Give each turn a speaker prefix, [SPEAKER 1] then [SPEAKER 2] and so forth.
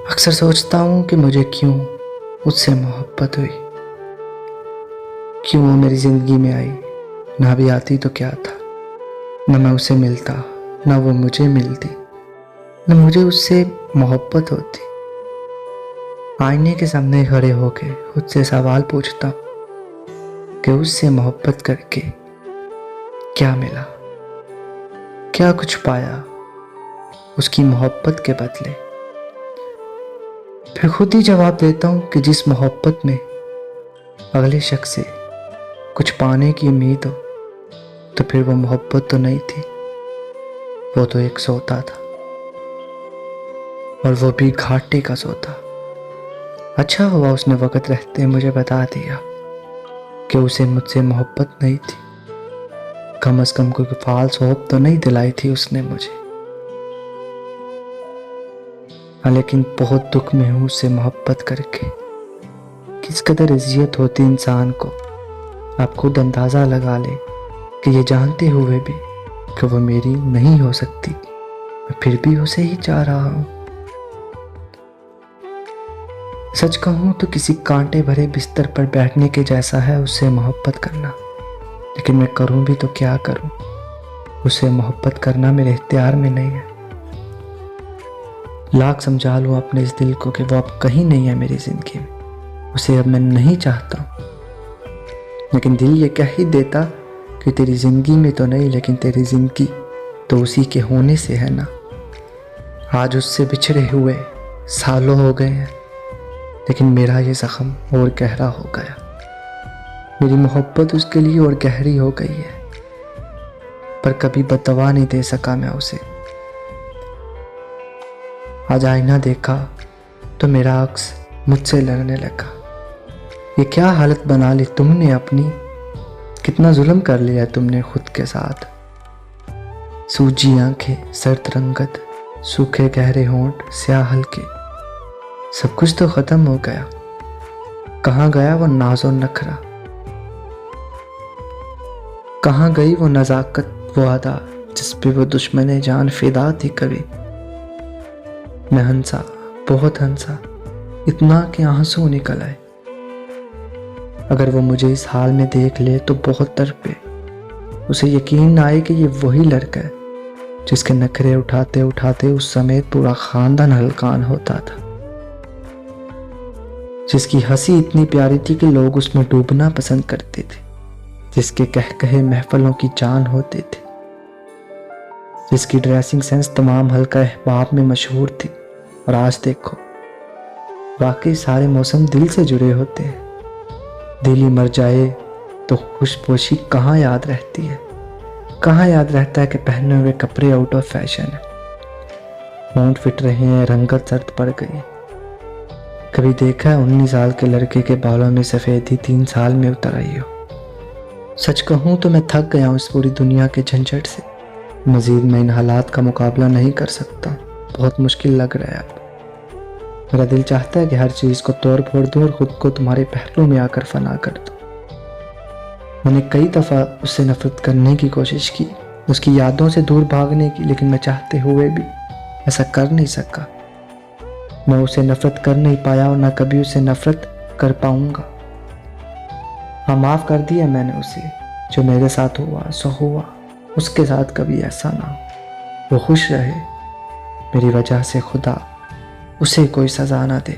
[SPEAKER 1] अक्सर सोचता हूँ कि मुझे क्यों उससे मोहब्बत हुई, क्यों वो मेरी ज़िंदगी में आई। ना भी आती तो क्या था, न मैं उसे मिलता, न वो मुझे मिलती, न मुझे उससे मोहब्बत होती। आईने के सामने खड़े होके खुद से सवाल पूछता कि उससे मोहब्बत करके क्या मिला, क्या कुछ पाया उसकी मोहब्बत के बदले। फिर खुद ही जवाब देता हूँ कि जिस मोहब्बत में अगले शख्स से कुछ पाने की उम्मीद हो, तो फिर वो मोहब्बत तो नहीं थी, वो तो एक सौदा था, और वो भी घाटे का सौदा। अच्छा हुआ उसने वक्त रहते मुझे बता दिया कि उसे मुझसे मोहब्बत नहीं थी। कम से कम कोई फाल्स होप तो नहीं दिलाई थी उसने मुझे। लेकिन बहुत दुख में हूँ उससे मोहब्बत करके। किस कदर इज्जत होती इंसान को, आप खुद अंदाज़ा लगा ले कि ये जानते हुए भी कि वो मेरी नहीं हो सकती, मैं फिर भी उसे ही चाह रहा हूँ। सच कहूँ तो किसी कांटे भरे बिस्तर पर बैठने के जैसा है उससे मोहब्बत करना। लेकिन मैं करूँ भी तो क्या करूँ, उससे मोहब्बत करना मेरे इख्तियार में नहीं है। लाख समझा लूँ अपने इस दिल को कि वो अब कहीं नहीं है मेरी ज़िंदगी में, उसे अब मैं नहीं चाहता। लेकिन दिल ये कह ही देता कि तेरी ज़िंदगी में तो नहीं, लेकिन तेरी ज़िंदगी तो उसी के होने से है ना। आज उससे बिछड़े हुए सालों हो गए हैं, लेकिन मेरा ये ज़ख्म और गहरा हो गया। मेरी मोहब्बत उसके लिए और गहरी हो गई है, पर कभी बददुआ नहीं दे सका मैं उसे। आज आईना देखा तो मेरा अक्स मुझसे लड़ने लगा। ये क्या हालत बना ली तुमने अपनी, कितना जुल्म कर लिया तुमने खुद के साथ। सूजी आंखें, सर्द रंगत, सूखे गहरे होंठ, स्याह हल्के, सब कुछ तो खत्म हो गया। कहाँ गया वो नाज़ो नखरा, कहाँ गई वो नज़ाकत, वो अदा जिस पे वो दुश्मने जान फिदा थी कभी। मैं हंसा, बहुत हंसा, इतना कि आंसू निकल आए। अगर वो मुझे इस हाल में देख ले तो बहुत तड़पे, उसे यकीन ना आए कि ये वही लड़का है जिसके नखरे उठाते उठाते उस समय पूरा खानदान हलकान होता था, जिसकी हंसी इतनी प्यारी थी कि लोग उसमें डूबना पसंद करते थे, जिसके कहकहे महफलों की जान होते थे, जिसकी ड्रेसिंग सेंस तमाम हल्का अहबाब में मशहूर थी। और आज देखो, वाकई सारे मौसम दिल से जुड़े होते हैं। दिल ही मर जाए तो खुशपोशी कहाँ याद रहती है, कहाँ याद रहता है कि पहने हुए कपड़े आउट ऑफ फैशन है, होंठ फिट रहे हैं, रंगत सर्द पड़ गई। कभी देखा है 19 साल के लड़के के बालों में सफ़ेदी 3 साल में उतर आई हो। सच कहूँ तो मैं थक गया हूँ इस पूरी दुनिया के झंझट से। मज़ीद मैं इन हालात का मुकाबला नहीं कर सकता, बहुत मुश्किल लग रहा है अब। मेरा दिल चाहता है कि हर चीज़ को तोड़ फोड़ दूँ और ख़ुद को तुम्हारे पहलू में आकर फना कर दूँ। मैंने कई दफ़ा उससे नफ़रत करने की कोशिश की, उसकी यादों से दूर भागने की, लेकिन मैं चाहते हुए भी ऐसा कर नहीं सका। मैं उसे नफ़रत कर नहीं पाया और ना कभी उसे नफ़रत कर पाऊँगा। हाँ, माफ़ कर दिया मैंने उसे, जो मेरे साथ हुआ सो हुआ, उसके साथ कभी ऐसा ना हो। वो खुश रहे, मेरी वजह से खुदा उसे कोई सज़ा ना दे।